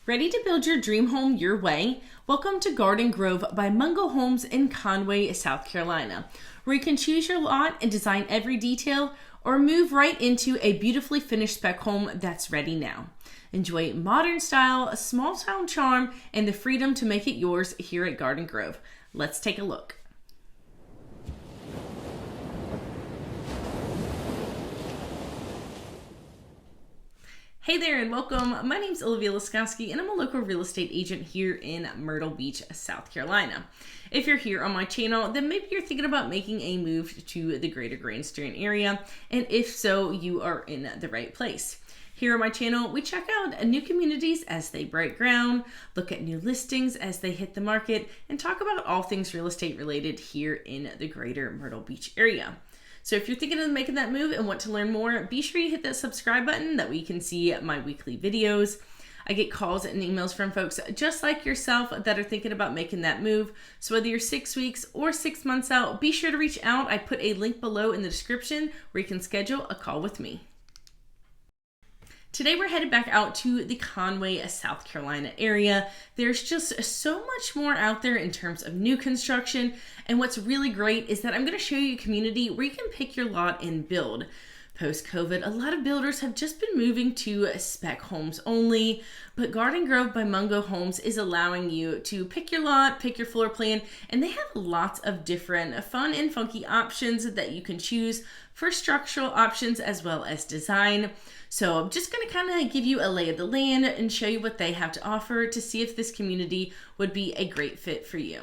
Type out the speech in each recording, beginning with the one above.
Ready to build your dream home your way? Welcome to Garden Grove by Mungo Homes in Conway, South Carolina, where you can choose your lot and design every detail or move right into a beautifully finished spec home that's ready now. Enjoy modern style, small town charm, and the freedom to make it yours here at Garden Grove. Let's take a look. Hey there and welcome. My name's Olivia Laskowski and I'm a local real estate agent here in Myrtle Beach, South Carolina. If you're here on my channel, then maybe you're thinking about making a move to the greater Grand Strand area, and if so, you are in the right place. Here on my channel, we check out new communities as they break ground, look at new listings as they hit the market, and talk about all things real estate related here in the greater Myrtle Beach area. So if you're thinking of making that move and want to learn more, be sure you hit that subscribe button that way you can see my weekly videos. I get calls and emails from folks just like yourself that are thinking about making that move. So whether you're 6 weeks or 6 months out, be sure to reach out. I put a link below in the description where you can schedule a call with me. Today we're headed back out to the Conway, South Carolina area. There's just so much more out there in terms of new construction, and what's really great is that I'm going to show you a community where you can pick your lot and build. Post-COVID, a lot of builders have just been moving to spec homes only, but Garden Grove by Mungo Homes is allowing you to pick your lot, pick your floor plan, and they have lots of different fun and funky options that you can choose for structural options as well as design. So I'm just going to kind of give you a lay of the land and show you what they have to offer to see if this community would be a great fit for you.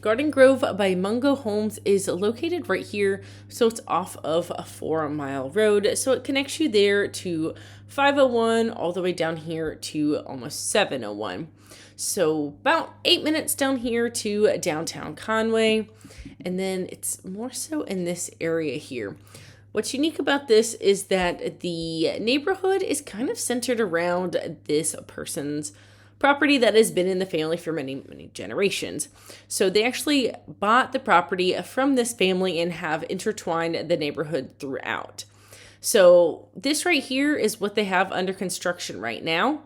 Garden Grove by Mungo Homes is located right here, so it's off of a 4-mile road, so it connects you there to 501 all the way down here to almost 701. So about 8 minutes down here to downtown Conway, and then it's more so in this area here. What's unique about this is that the neighborhood is kind of centered around this person's property that has been in the family for many generations. So they actually bought the property from this family and have intertwined the neighborhood throughout. So this right here is what they have under construction right now.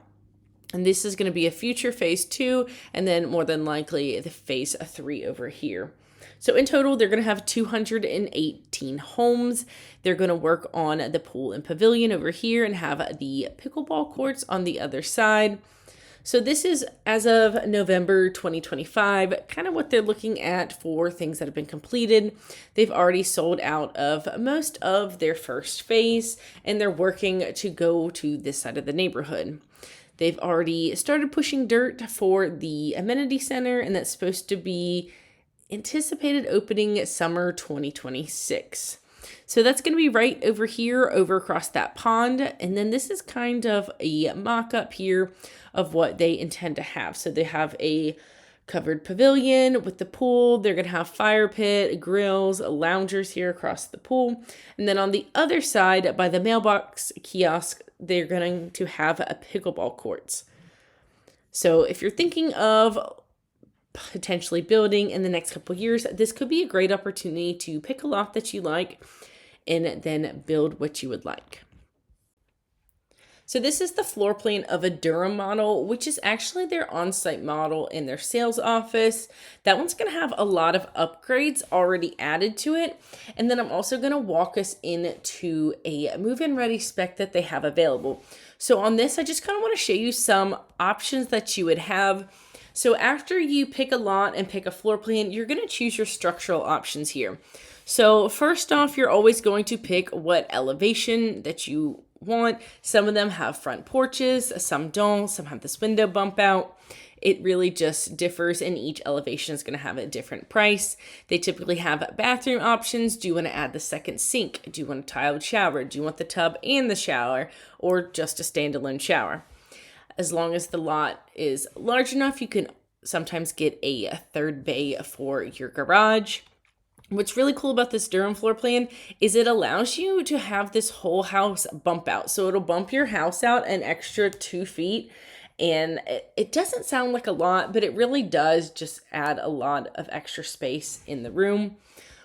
And this is going to be a future phase 2, and then more than likely the phase 3 over here. So in total, they're going to have 218 homes. They're going to work on the pool and pavilion over here and have the pickleball courts on the other side. So this is as of November 2025, kind of what they're looking at for things that have been completed. They've already sold out of most of their first phase, and they're working to go to this side of the neighborhood. They've already started pushing dirt for the amenity center, and that's supposed to be anticipated opening summer 2026. So that's going to be right over here, over across that pond. And then this is kind of a mock-up here of what they intend to have. So they have a covered pavilion with the pool. They're going to have fire pit, grills, loungers here across the pool. And then on the other side, by the mailbox kiosk, they're going to have a pickleball courts. So if you're thinking of potentially building in the next couple of years, this could be a great opportunity to pick a lot that you like and then build what you would like. So this is the floor plan of a Durham model, which is actually their on-site model in their sales office. That one's going to have a lot of upgrades already added to it. And then I'm also going to walk us into a move-in ready spec that they have available. So on this, I just kind of want to show you some options that you would have. So after you pick a lot and pick a floor plan, you're going to choose your structural options here. So first off, you're always going to pick what elevation that you want. Some of them have front porches, some don't, some have this window bump out. It really just differs, and each elevation is going to have a different price. They typically have bathroom options. Do you want to add the second sink? Do you want a tiled shower? Do you want the tub and the shower, or just a standalone shower? As long as the lot is large enough, you can sometimes get a third bay for your garage. What's really cool about this Durham floor plan is it allows you to have this whole house bump out. So it'll bump your house out an extra 2 feet. And it doesn't sound like a lot, but it really does just add a lot of extra space in the room.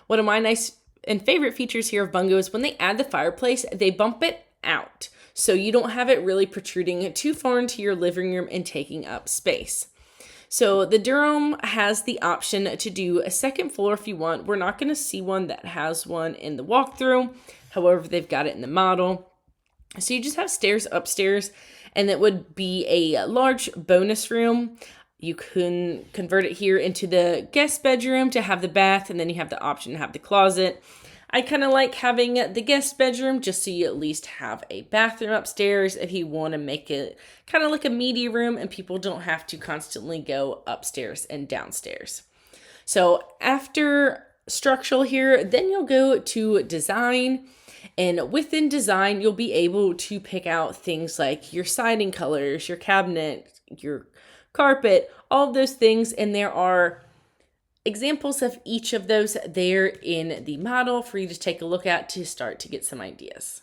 One of my nice and favorite features here of Mungo is when they add the fireplace, they bump it out. so you don't have it really protruding too far into your living room and taking up space. So the Durham has the option to do a second floor if you want. We're not going to see one that has one in the walkthrough. However, they've got it in the model. So you just have stairs upstairs, and that would be a large bonus room. You can convert it here into the guest bedroom to have the bath, and then you have the option to have the closet. I kind of like having the guest bedroom just so you at least have a bathroom upstairs if you want to make it kind of like a media room and people don't have to constantly go upstairs and downstairs. So after structural here, then you'll go to design. And within design, you'll be able to pick out things like your siding colors, your cabinet, your carpet, all of those things. And there are examples of each of those there in the model for you to take a look at to start to get some ideas.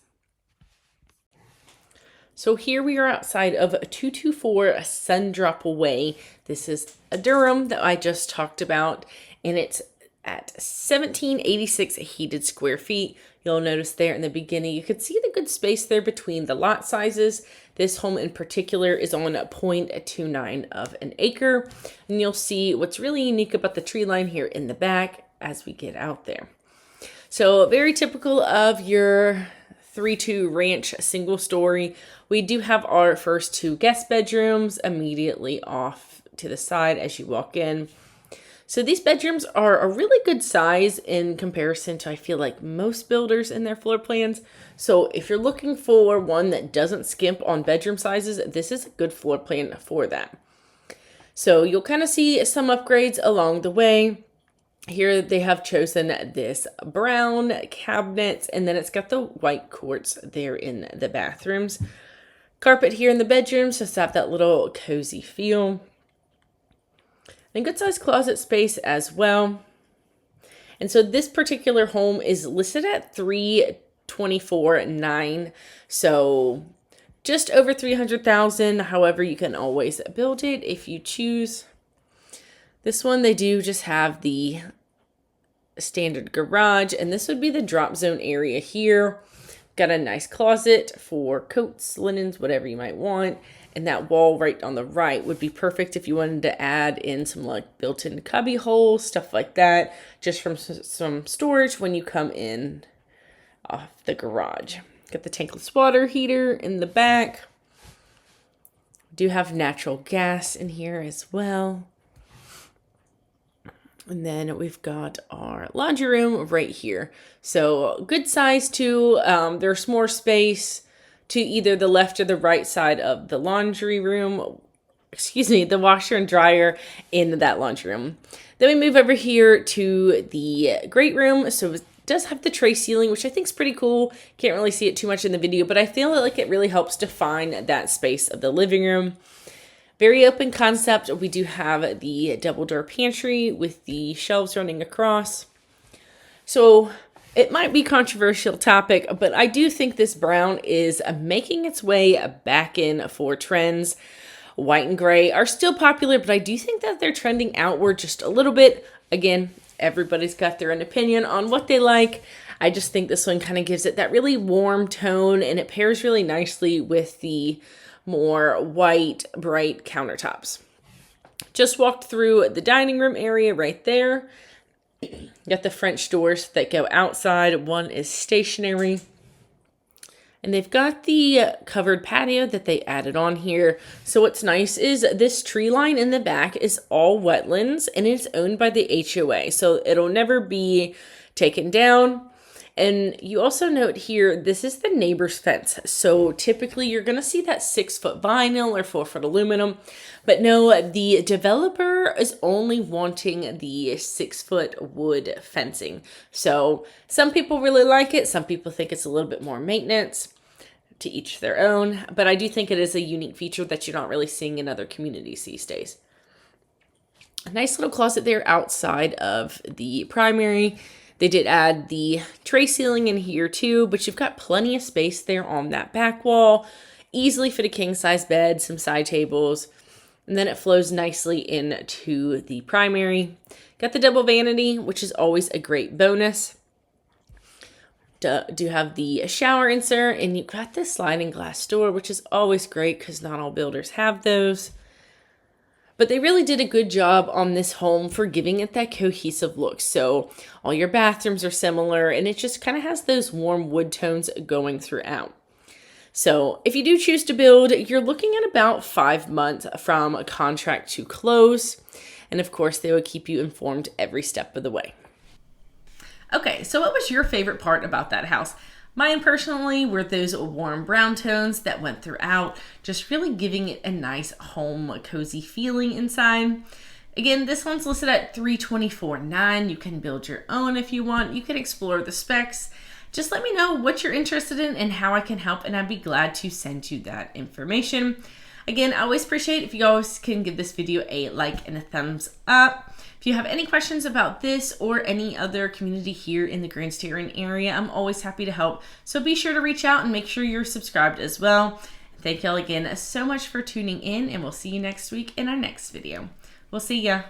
So here we are outside of 224 Sundrop Way. This is a Durham that I just talked about, and it's at 1786 heated square feet. You'll notice there in the beginning, you could see the good space there between the lot sizes. This home in particular is on 0.29 of an acre. And you'll see what's really unique about the tree line here in the back as we get out there. So very typical of your 3-2 ranch single story. We do have our first 2 guest bedrooms immediately off to the side as you walk in. So these bedrooms are a really good size in comparison to, I feel like, most builders in their floor plans. So if you're looking for one that doesn't skimp on bedroom sizes, this is a good floor plan for that. So you'll kind of see some upgrades along the way. Here they have chosen this brown cabinet, and then it's got the white quartz there in the bathrooms. Carpet here in the bedrooms just have that little cozy feel. And good sized closet space as well. And so this particular home is listed at $324,900. So just over $300,000. However, you can always build it if you choose. This one, they do just have the standard garage, and this would be the drop zone area here. Got a nice closet for coats, linens, whatever you might want. And that wall right on the right would be perfect if you wanted to add in some like built-in cubby holes, stuff like that, just from some storage when you come in off the garage. Got the tankless water heater in the back. Do have natural gas in here as well. And then we've got our laundry room right here. So good size too. There's more space to either the left or the right side of the laundry room, the washer and dryer in that laundry room. Then we move over here to the great room. So it does have the tray ceiling, which I think is pretty cool. Can't really see it too much in the video, but I feel like it really helps define that space of the living room. Very open concept. We do have the double door pantry with the shelves running across. So it might be a controversial topic, but I do think this brown is making its way back in for trends. White and gray are still popular, but I do think that they're trending outward just a little bit. Again, everybody's got their own opinion on what they like. I just think this one kind of gives it that really warm tone, and it pairs really nicely with the more white, bright countertops. Just walked through the dining room area right there. Got the French doors that go outside. One is stationary. And they've got the covered patio that they added on here. So what's nice is this tree line in the back is all wetlands, and it's owned by the HOA. So it'll never be taken down. And you also note here, this is the neighbor's fence. So typically you're going to see that 6-foot vinyl or 4-foot aluminum. But no, the developer is only wanting the 6-foot wood fencing. So some people really like it. Some people think it's a little bit more maintenance. To each their own. But I do think it is a unique feature that you're not really seeing in other communities these days. A nice little closet there outside of the primary. They did add the tray ceiling in here too, but you've got plenty of space there on that back wall. Easily fit a king size bed, some side tables, and then it flows nicely into the primary. Got the double vanity, which is always a great bonus. do have the shower insert, and you've got this sliding glass door, which is always great because not all builders have those. But they really did a good job on this home for giving it that cohesive look. So all your bathrooms are similar, and it just kind of has those warm wood tones going throughout. So if you do choose to build, you're looking at about 5 months from a contract to close. And of course, they will keep you informed every step of the way. Okay, so what was your favorite part about that house? Mine personally were those warm brown tones that went throughout, just really giving it a nice home, cozy feeling inside. Again, this one's listed at $324,900. You can build your own if you want. You can explore the specs. Just let me know what you're interested in and how I can help, and I'd be glad to send you that information. Again, I always appreciate if you guys can give this video a like and a thumbs up. If you have any questions about this or any other community here in the Grand Strand area, I'm always happy to help. So be sure to reach out and make sure you're subscribed as well. Thank y'all again so much for tuning in, and we'll see you next week in our next video. We'll see ya.